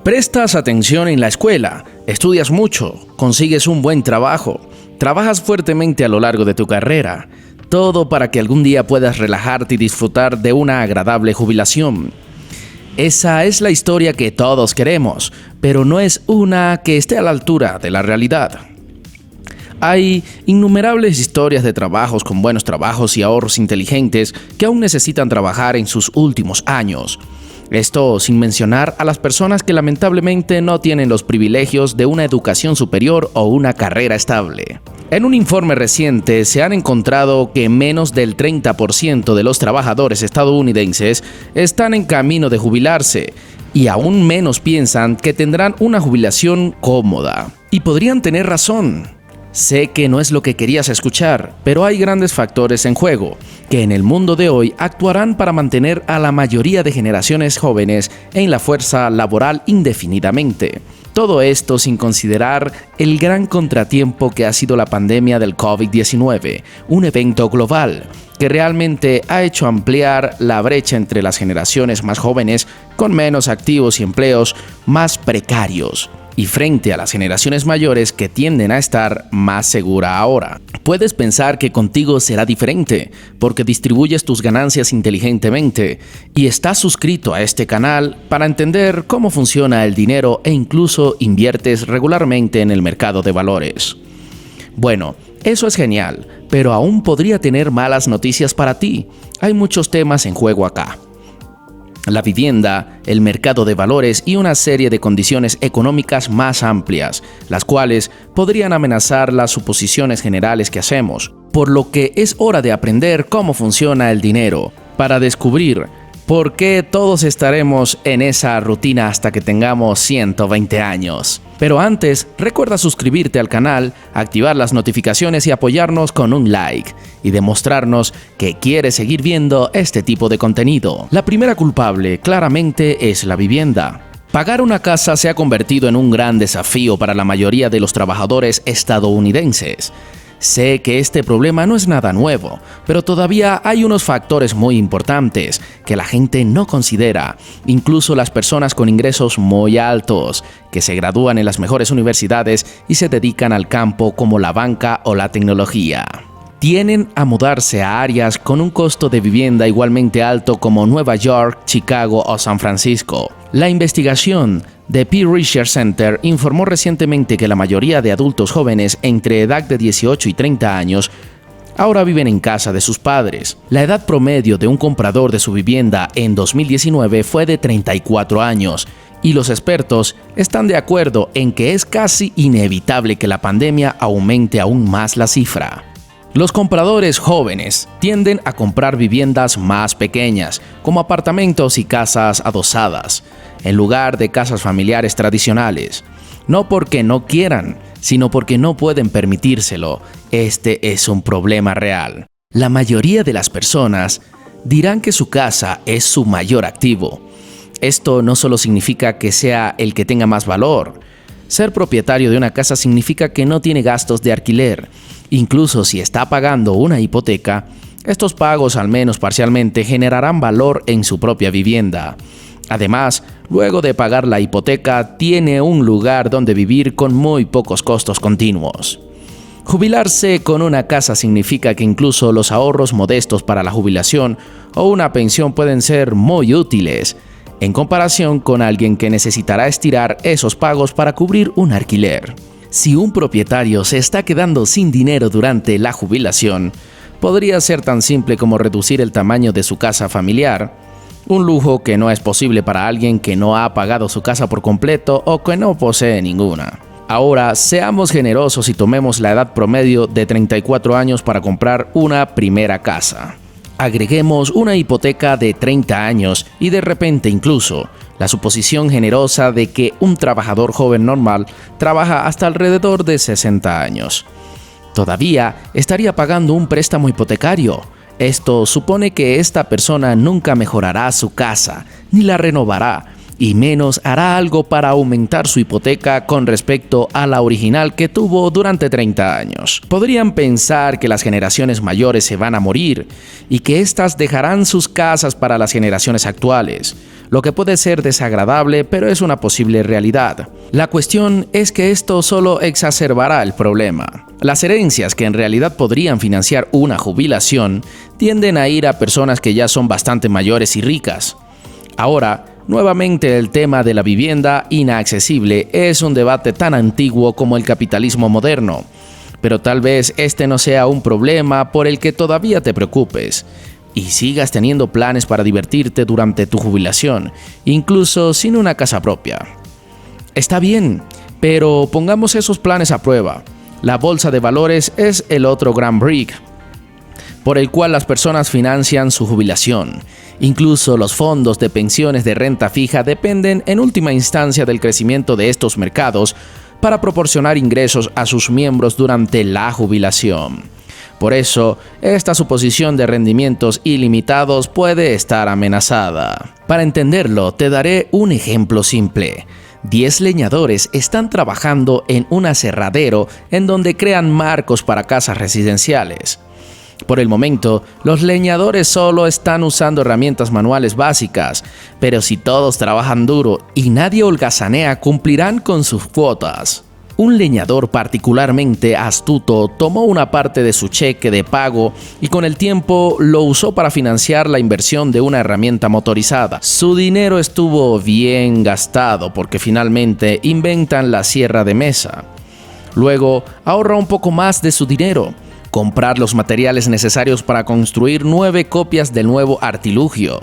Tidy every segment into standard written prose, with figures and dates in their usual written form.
Prestas atención en la escuela, estudias mucho, consigues un buen trabajo, trabajas fuertemente a lo largo de tu carrera, todo para que algún día puedas relajarte y disfrutar de una agradable jubilación. Esa es la historia que todos queremos, pero no es una que esté a la altura de la realidad. Hay innumerables historias de trabajos con buenos trabajos y ahorros inteligentes que aún necesitan trabajar en sus últimos años. Esto sin mencionar a las personas que lamentablemente no tienen los privilegios de una educación superior o una carrera estable. En un informe reciente se han encontrado que menos del 30% de los trabajadores estadounidenses están en camino de jubilarse y aún menos piensan que tendrán una jubilación cómoda. Y podrían tener razón. Sé que no es lo que querías escuchar, pero hay grandes factores en juego, que en el mundo de hoy actuarán para mantener a la mayoría de generaciones jóvenes en la fuerza laboral indefinidamente. Todo esto sin considerar el gran contratiempo que ha sido la pandemia del COVID-19, un evento global que realmente ha hecho ampliar la brecha entre las generaciones más jóvenes con menos activos y empleos más precarios, y frente a las generaciones mayores que tienden a estar más segura ahora. Puedes pensar que contigo será diferente, porque distribuyes tus ganancias inteligentemente y estás suscrito a este canal para entender cómo funciona el dinero e incluso inviertes regularmente en el mercado de valores. Bueno, eso es genial, pero aún podría tener malas noticias para ti. Hay muchos temas en juego acá. La vivienda, el mercado de valores y una serie de condiciones económicas más amplias, las cuales podrían amenazar las suposiciones generales que hacemos, por lo que es hora de aprender cómo funciona el dinero, para descubrir por qué todos estaremos en esa rutina hasta que tengamos 120 años. Pero antes, recuerda suscribirte al canal, activar las notificaciones y apoyarnos con un like, y demostrarnos que quieres seguir viendo este tipo de contenido. La primera culpable, claramente, es la vivienda. Pagar una casa se ha convertido en un gran desafío para la mayoría de los trabajadores estadounidenses. Sé que este problema no es nada nuevo, pero todavía hay unos factores muy importantes que la gente no considera, incluso las personas con ingresos muy altos, que se gradúan en las mejores universidades y se dedican al campo como la banca o la tecnología. Tienden a mudarse a áreas con un costo de vivienda igualmente alto como Nueva York, Chicago o San Francisco. La investigación The Pew Research Center informó recientemente que la mayoría de adultos jóvenes entre edad de 18 y 30 años ahora viven en casa de sus padres. La edad promedio de un comprador de su vivienda en 2019 fue de 34 años, y los expertos están de acuerdo en que es casi inevitable que la pandemia aumente aún más la cifra. Los compradores jóvenes tienden a comprar viviendas más pequeñas, como apartamentos y casas adosadas, en lugar de casas familiares tradicionales. No porque no quieran, sino porque no pueden permitírselo. Este es un problema real. La mayoría de las personas dirán que su casa es su mayor activo. Esto no solo significa que sea el que tenga más valor. Ser propietario de una casa significa que no tiene gastos de alquiler. Incluso si está pagando una hipoteca, estos pagos, al menos parcialmente, generarán valor en su propia vivienda. Además, luego de pagar la hipoteca, tiene un lugar donde vivir con muy pocos costos continuos. Jubilarse con una casa significa que incluso los ahorros modestos para la jubilación o una pensión pueden ser muy útiles, en comparación con alguien que necesitará estirar esos pagos para cubrir un alquiler. Si un propietario se está quedando sin dinero durante la jubilación, podría ser tan simple como reducir el tamaño de su casa familiar, un lujo que no es posible para alguien que no ha pagado su casa por completo o que no posee ninguna. Ahora, seamos generosos y tomemos la edad promedio de 34 años para comprar una primera casa. Agreguemos una hipoteca de 30 años y de repente incluso la suposición generosa de que un trabajador joven normal trabaja hasta alrededor de 60 años. Todavía estaría pagando un préstamo hipotecario. Esto supone que esta persona nunca mejorará su casa, ni la renovará, y menos hará algo para aumentar su hipoteca con respecto a la original que tuvo durante 30 años. Podrían pensar que las generaciones mayores se van a morir y que éstas dejarán sus casas para las generaciones actuales, lo que puede ser desagradable, pero es una posible realidad. La cuestión es que esto solo exacerbará el problema. Las herencias que en realidad podrían financiar una jubilación tienden a ir a personas que ya son bastante mayores y ricas. Ahora, nuevamente el tema de la vivienda inaccesible es un debate tan antiguo como el capitalismo moderno, pero tal vez este no sea un problema por el que todavía te preocupes y sigas teniendo planes para divertirte durante tu jubilación, incluso sin una casa propia. Está bien, pero pongamos esos planes a prueba. La bolsa de valores es el otro gran brick por el cual las personas financian su jubilación. Incluso los fondos de pensiones de renta fija dependen en última instancia del crecimiento de estos mercados para proporcionar ingresos a sus miembros durante la jubilación. Por eso, esta suposición de rendimientos ilimitados puede estar amenazada. Para entenderlo, te daré un ejemplo simple. 10 leñadores están trabajando en un aserradero en donde crean marcos para casas residenciales. Por el momento, los leñadores solo están usando herramientas manuales básicas, pero si todos trabajan duro y nadie holgazanea, cumplirán con sus cuotas. Un leñador particularmente astuto tomó una parte de su cheque de pago y con el tiempo lo usó para financiar la inversión de una herramienta motorizada. Su dinero estuvo bien gastado porque finalmente inventan la sierra de mesa. Luego ahorra un poco más de su dinero. Comprar los materiales necesarios para construir 9 copias del nuevo artilugio.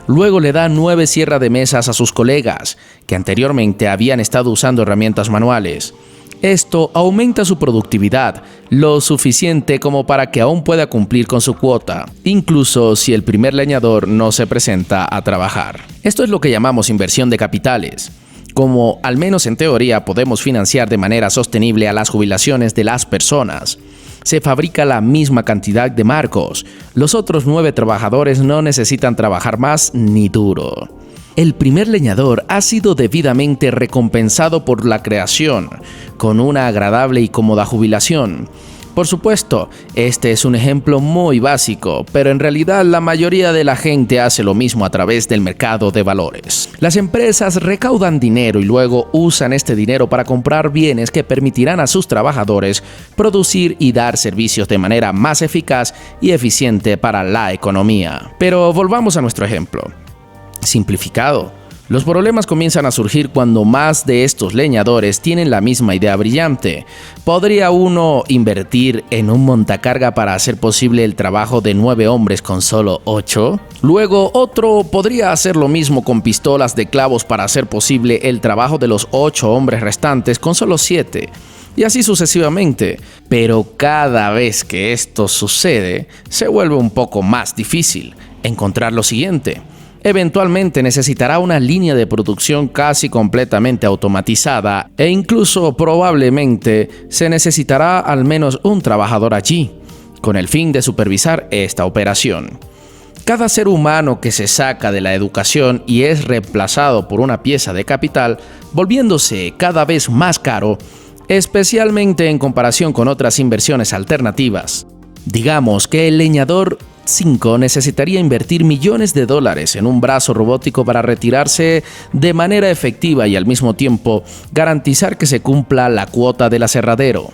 Luego le da 9 sierras de mesas a sus colegas, que anteriormente habían estado usando herramientas manuales. Esto aumenta su productividad, lo suficiente como para que aún pueda cumplir con su cuota, incluso si el primer leñador no se presenta a trabajar. Esto es lo que llamamos inversión de capitales. Como, al menos en teoría, podemos financiar de manera sostenible a las jubilaciones de las personas. Se fabrica la misma cantidad de marcos. Los otros 9 trabajadores no necesitan trabajar más ni duro. El primer leñador ha sido debidamente recompensado por la creación, con una agradable y cómoda jubilación. Por supuesto, este es un ejemplo muy básico, pero en realidad la mayoría de la gente hace lo mismo a través del mercado de valores. Las empresas recaudan dinero y luego usan este dinero para comprar bienes que permitirán a sus trabajadores producir y dar servicios de manera más eficaz y eficiente para la economía. Pero volvamos a nuestro ejemplo. Simplificado, los problemas comienzan a surgir cuando más de estos leñadores tienen la misma idea brillante. ¿Podría uno invertir en un montacarga para hacer posible el trabajo de 9 hombres con solo 8? Luego otro podría hacer lo mismo con pistolas de clavos para hacer posible el trabajo de los 8 hombres restantes con solo 7. Y así sucesivamente. Pero cada vez que esto sucede, se vuelve un poco más difícil encontrar lo siguiente. Eventualmente necesitará una línea de producción casi completamente automatizada e incluso probablemente se necesitará al menos un trabajador allí, con el fin de supervisar esta operación. Cada ser humano que se saca de la educación y es reemplazado por una pieza de capital, volviéndose cada vez más caro, especialmente en comparación con otras inversiones alternativas. Digamos que el leñador 5 necesitaría invertir millones de dólares en un brazo robótico para retirarse de manera efectiva y al mismo tiempo garantizar que se cumpla la cuota del aserradero.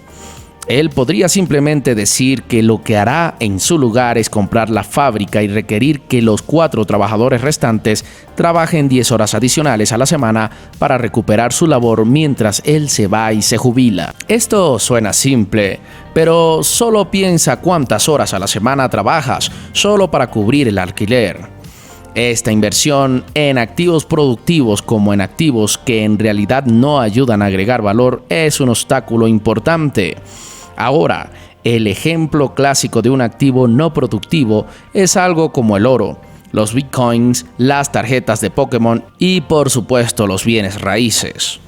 Él podría simplemente decir que lo que hará en su lugar es comprar la fábrica y requerir que los 4 trabajadores restantes trabajen 10 horas adicionales a la semana para recuperar su labor mientras él se va y se jubila. Esto suena simple, pero solo piensa cuántas horas a la semana trabajas solo para cubrir el alquiler. Esta inversión en activos productivos como en activos que en realidad no ayudan a agregar valor es un obstáculo importante. Ahora, el ejemplo clásico de un activo no productivo es algo como el oro, los bitcoins, las tarjetas de Pokémon y por supuesto los bienes raíces.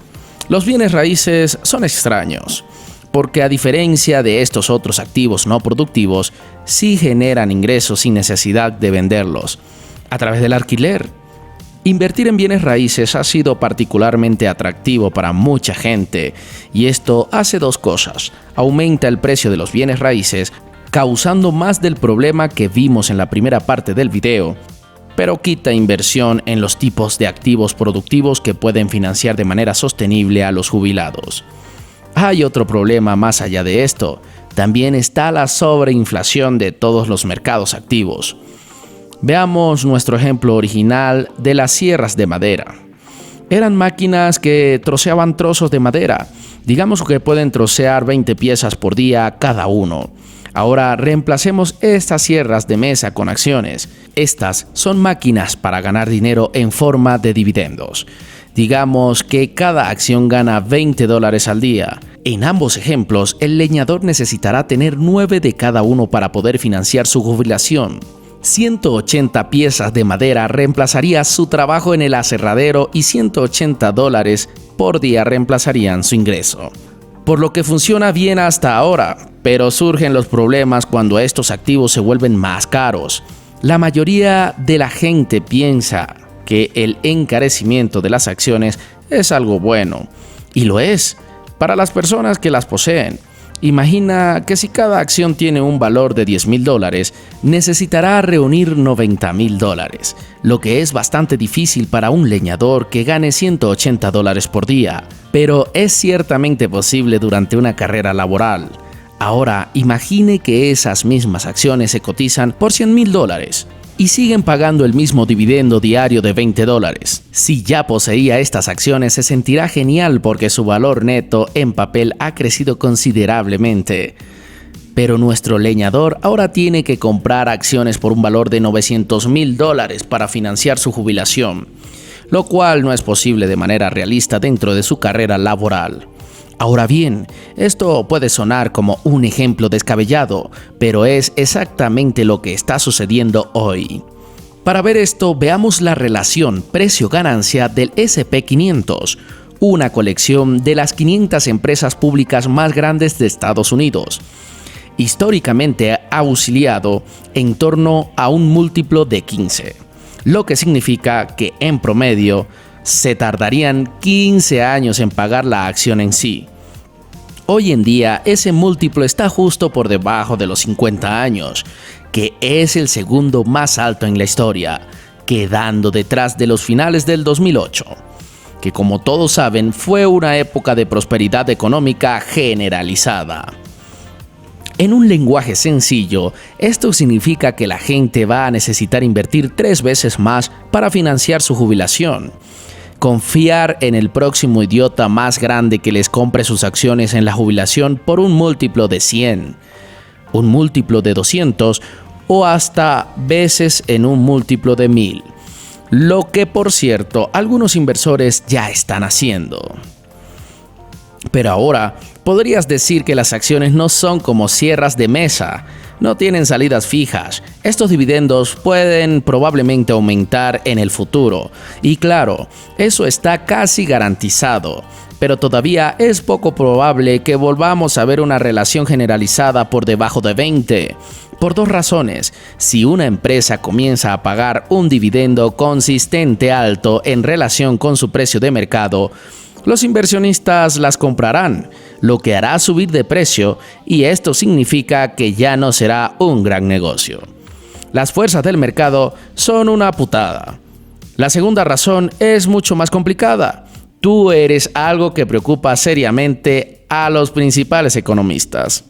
Los bienes raíces son extraños, porque a diferencia de estos otros activos no productivos, sí generan ingresos sin necesidad de venderlos, a través del alquiler. Invertir en bienes raíces ha sido particularmente atractivo para mucha gente y esto hace 2 cosas. Aumenta el precio de los bienes raíces, causando más del problema que vimos en la primera parte del video. pero quita inversión en los tipos de activos productivos que pueden financiar de manera sostenible a los jubilados. Hay otro problema más allá de esto. También está la sobreinflación de todos los mercados activos. Veamos nuestro ejemplo original de las sierras de madera. Eran máquinas que troceaban trozos de madera. Digamos que pueden trocear 20 piezas por día cada uno. Ahora reemplacemos estas sierras de mesa con acciones. Estas son máquinas para ganar dinero en forma de dividendos. Digamos que cada acción gana $20 al día. En ambos ejemplos, el leñador necesitará tener 9 de cada uno para poder financiar su jubilación. 180 piezas de madera reemplazaría su trabajo en el aserradero y $180 por día reemplazarían su ingreso. Por lo que funciona bien hasta ahora, pero surgen los problemas cuando estos activos se vuelven más caros. La mayoría de la gente piensa que el encarecimiento de las acciones es algo bueno, y lo es para las personas que las poseen. Imagina que si cada acción tiene un valor de $10,000, necesitará reunir $90,000, lo que es bastante difícil para un leñador que gane $180 por día, pero es ciertamente posible durante una carrera laboral. Ahora, imagine que esas mismas acciones se cotizan por $100,000 y siguen pagando el mismo dividendo diario de $20. Si ya poseía estas acciones, se sentirá genial porque su valor neto en papel ha crecido considerablemente. Pero nuestro leñador ahora tiene que comprar acciones por un valor de $900,000 para financiar su jubilación, lo cual no es posible de manera realista dentro de su carrera laboral. Ahora bien, esto puede sonar como un ejemplo descabellado, pero es exactamente lo que está sucediendo hoy. Para ver esto, veamos la relación precio-ganancia del S&P 500, una colección de las 500 empresas públicas más grandes de Estados Unidos. Históricamente ha oscilado en torno a un múltiplo de 15, lo que significa que en promedio se tardarían 15 años en pagar la acción en sí. Hoy en día ese múltiplo está justo por debajo de los 50 años, que es el segundo más alto en la historia, quedando detrás de los finales del 2008, que como todos saben fue una época de prosperidad económica generalizada. En un lenguaje sencillo, esto significa que la gente va a necesitar invertir 3 veces más para financiar su jubilación. Confiar en el próximo idiota más grande que les compre sus acciones en la jubilación por un múltiplo de 100, un múltiplo de 200 o hasta veces en un múltiplo de 1000, lo que por cierto algunos inversores ya están haciendo. Pero ahora podrías decir que las acciones no son como sierras de mesa, no tienen salidas fijas. Estos dividendos pueden probablemente aumentar en el futuro. Y claro, eso está casi garantizado. Pero todavía es poco probable que volvamos a ver una relación generalizada por debajo de 20. Por 2 razones. Si una empresa comienza a pagar un dividendo consistente alto en relación con su precio de mercado, los inversionistas las comprarán, lo que hará subir de precio, y esto significa que ya no será un gran negocio. Las fuerzas del mercado son una putada. La segunda razón es mucho más complicada. Tú eres algo que preocupa seriamente a los principales economistas.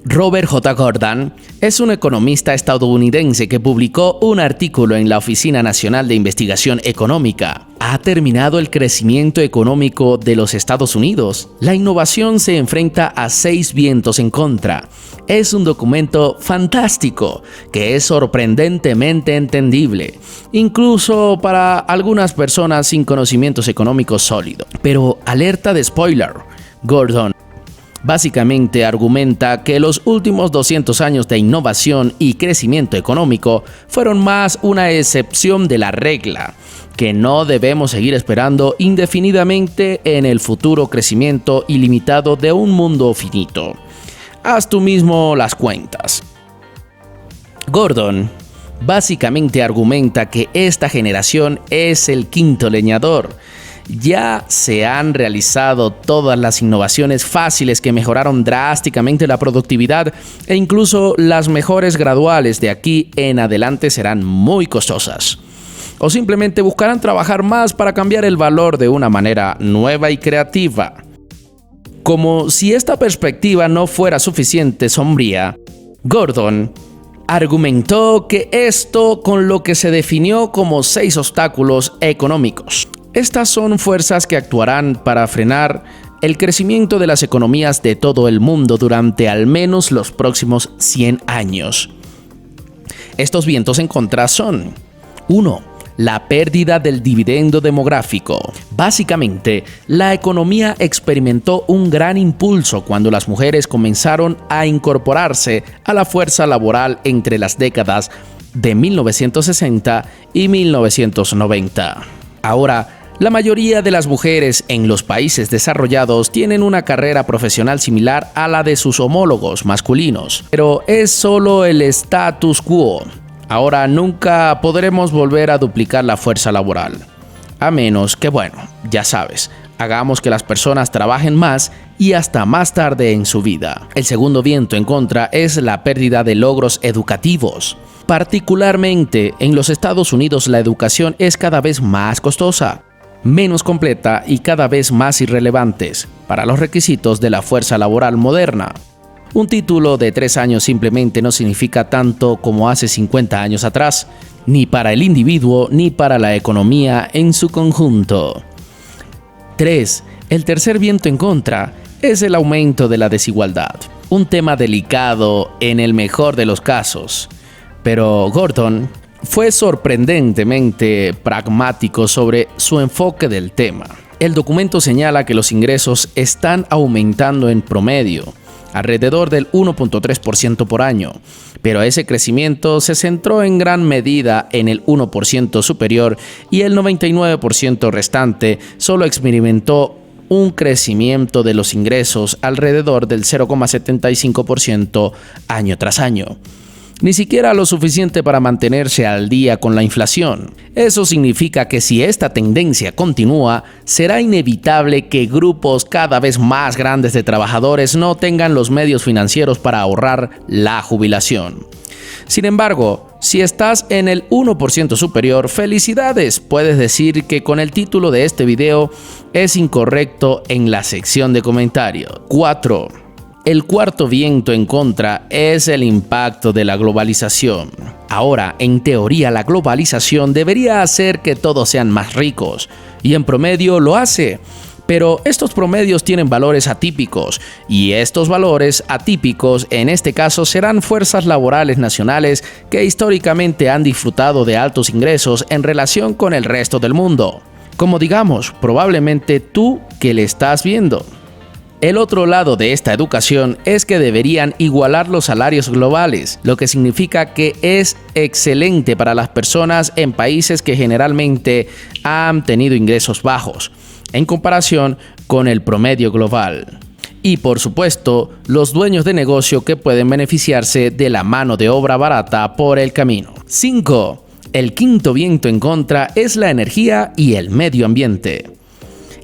Robert J. Gordon es un economista estadounidense que publicó un artículo en la Oficina Nacional de Investigación Económica. ¿Ha terminado el crecimiento económico de los Estados Unidos? La innovación se enfrenta a 6 vientos en contra. Es un documento fantástico que es sorprendentemente entendible, incluso para algunas personas sin conocimientos económicos sólidos. Pero alerta de spoiler, Gordon básicamente argumenta que los últimos 200 años de innovación y crecimiento económico fueron más una excepción de la regla, que no debemos seguir esperando indefinidamente en el futuro crecimiento ilimitado de un mundo finito. Haz tú mismo las cuentas. Gordon básicamente argumenta que esta generación es el quinto leñador. Ya se han realizado todas las innovaciones fáciles que mejoraron drásticamente la productividad, e incluso las mejores graduales de aquí en adelante serán muy costosas. o simplemente buscarán trabajar más para cambiar el valor de una manera nueva y creativa. Como si esta perspectiva no fuera suficiente sombría, Gordon argumentó que esto con lo que se definió como 6 obstáculos económicos. Estas son fuerzas que actuarán para frenar el crecimiento de las economías de todo el mundo durante al menos los próximos 100 años. Estos vientos en contra son: 1. La pérdida del dividendo demográfico. Básicamente, la economía experimentó un gran impulso cuando las mujeres comenzaron a incorporarse a la fuerza laboral entre las décadas de 1960 y 1990. Ahora, la mayoría de las mujeres en los países desarrollados tienen una carrera profesional similar a la de sus homólogos masculinos, pero es solo el status quo. Ahora nunca podremos volver a duplicar la fuerza laboral, a menos que, ya sabes, hagamos que las personas trabajen más y hasta más tarde en su vida. El segundo viento en contra es la pérdida de logros educativos. Particularmente en los Estados Unidos, la educación es cada vez más costosa, menos completa y cada vez más irrelevantes para los requisitos de la fuerza laboral moderna. Un título de 3 años simplemente no significa tanto como hace 50 años atrás, ni para el individuo ni para la economía en su conjunto. 3. El tercer viento en contra es el aumento de la desigualdad. Un tema delicado en el mejor de los casos, pero Gordon fue sorprendentemente pragmático sobre su enfoque del tema. El documento señala que los ingresos están aumentando en promedio, alrededor del 1.3% por año, pero ese crecimiento se centró en gran medida en el 1% superior y el 99% restante solo experimentó un crecimiento de los ingresos alrededor del 0,75% año tras año. Ni siquiera lo suficiente para mantenerse al día con la inflación. Eso significa que si esta tendencia continúa, será inevitable que grupos cada vez más grandes de trabajadores no tengan los medios financieros para ahorrar la jubilación. Sin embargo, si estás en el 1% superior, felicidades, puedes decir que con el título de este video es incorrecto en la sección de comentarios. 4. El cuarto viento en contra es el impacto de la globalización. Ahora, en teoría, la globalización debería hacer que todos sean más ricos, y en promedio lo hace. Pero estos promedios tienen valores atípicos, y estos valores atípicos en este caso serán fuerzas laborales nacionales que históricamente han disfrutado de altos ingresos en relación con el resto del mundo. Como digamos, probablemente tú que le estás viendo. El otro lado de esta educación es que deberían igualar los salarios globales, lo que significa que es excelente para las personas en países que generalmente han tenido ingresos bajos, en comparación con el promedio global. Y por supuesto, los dueños de negocio que pueden beneficiarse de la mano de obra barata por el camino. 5. El quinto viento en contra es la energía y el medio ambiente.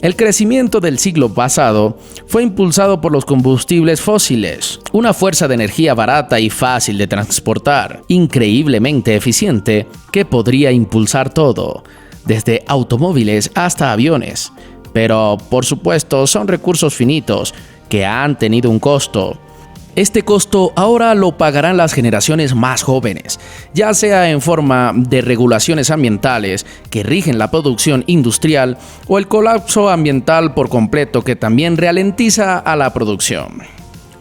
El crecimiento del siglo pasado fue impulsado por los combustibles fósiles, una fuerza de energía barata y fácil de transportar, increíblemente eficiente, que podría impulsar todo, desde automóviles hasta aviones. Pero, por supuesto, son recursos finitos que han tenido un costo. Este costo ahora lo pagarán las generaciones más jóvenes, ya sea en forma de regulaciones ambientales que rigen la producción industrial o el colapso ambiental por completo que también ralentiza a la producción.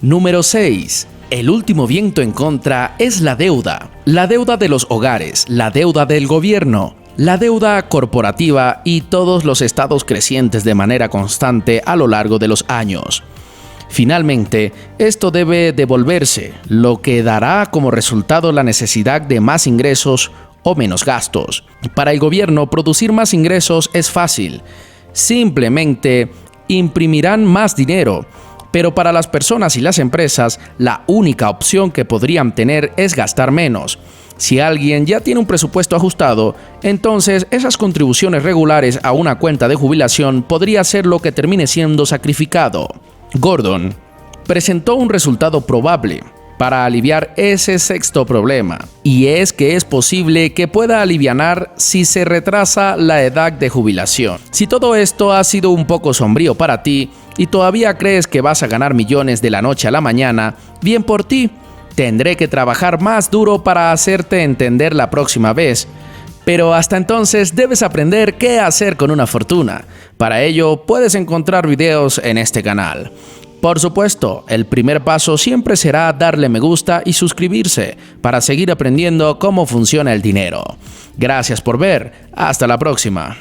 Número 6. El último viento en contra es la deuda. La deuda de los hogares, la deuda del gobierno, la deuda corporativa y todos los estados crecientes de manera constante a lo largo de los años. Finalmente, esto debe devolverse, lo que dará como resultado la necesidad de más ingresos o menos gastos. Para el gobierno, producir más ingresos es fácil. Simplemente imprimirán más dinero. Pero para las personas y las empresas, la única opción que podrían tener es gastar menos. Si alguien ya tiene un presupuesto ajustado, entonces esas contribuciones regulares a una cuenta de jubilación podría ser lo que termine siendo sacrificado. Gordon presentó un resultado probable. para aliviar ese sexto problema. Y es que es posible que pueda alivianar si se retrasa la edad de jubilación. Si todo esto ha sido un poco sombrío para ti y todavía crees que vas a ganar millones de la noche a la mañana, bien por ti. Tendré que trabajar más duro para hacerte entender la próxima vez. Pero hasta entonces debes aprender qué hacer con una fortuna. Para ello puedes encontrar videos en este canal. Por supuesto, el primer paso siempre será darle me gusta y suscribirse para seguir aprendiendo cómo funciona el dinero. Gracias por ver. Hasta la próxima.